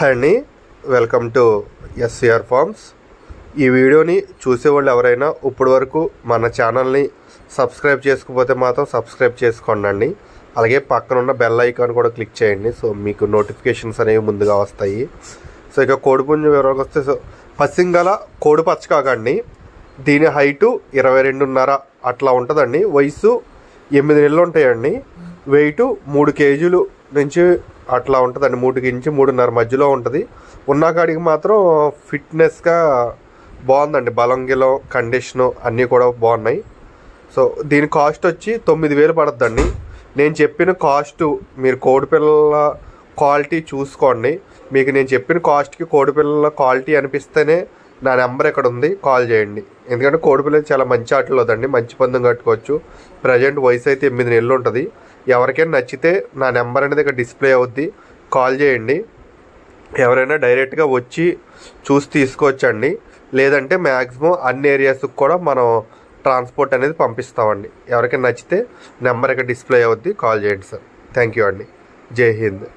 Hi అండి, welcome to SCR forms. ఈ వీడియోని చూసేవాళ్ళు ఎవరైనా ఇప్పటి వరకు మన ఛానల్ని సబ్స్క్రైబ్ చేసుకోకపోతే మాత్రం సబ్స్క్రైబ్ చేసుకోండి. అలాగే పక్కన ఉన్న బెల్ ఐకాన్ కూడా క్లిక్ చేయండి. సో మీకు నోటిఫికేషన్స్ అనేవి ముందుగా వస్తాయి. సో ఇక కోడిపుంజు వివరాలకు వస్తే, సో పసింగల కోడి పచ్చకాకండి. దీని హైటు 22.5 అట్లా ఉంటుందండి. వయసు 8 నెలలు ఉంటాయండి. వెయిట్ 3 కేజీలు నుంచి అట్లా ఉంటుందండి. 3 నుంచి 3.5 మధ్యలో ఉంటుంది. ఉన్న కాడికి మాత్రం ఫిట్నెస్గా బాగుందండి. బలం గిలం కండిషను అన్నీ కూడా బాగున్నాయి. సో దీని కాస్ట్ వచ్చి 9,000 పడుతుందండి. నేను చెప్పిన కాస్ట్ మీరు కోడిపిల్లల క్వాలిటీ చూసుకోండి. మీకు నేను చెప్పిన కాస్ట్కి కోడిపిల్లల క్వాలిటీ అనిపిస్తేనే నా నెంబర్ ఇక్కడ ఉంది, కాల్ చేయండి. ఎందుకంటే కోడిపిల్లలు చాలా మంచి ఆటలు వద్దండి, మంచి పందెం కట్టుకోవచ్చు. ప్రజెంట్ వయసు అయితే 8 నెలలు ఉంటుంది. ఎవరికైనా నచ్చితే నా నెంబర్ అనేది ఇక్కడ డిస్ప్లే అవుద్ది, కాల్ చేయండి. ఎవరైనా డైరెక్ట్గా వచ్చి చూసి తీసుకోవచ్చండి. లేదంటే మ్యాక్సిమం అన్ని ఏరియాస్కి కూడా మనం ట్రాన్స్పోర్ట్ అనేది పంపిస్తామండి. ఎవరికైనా నచ్చితే నెంబర్ ఇక్కడ డిస్ప్లే అవుద్ది, కాల్ చేయండి సార్. థ్యాంక్ యూ అండి. జై హింద్.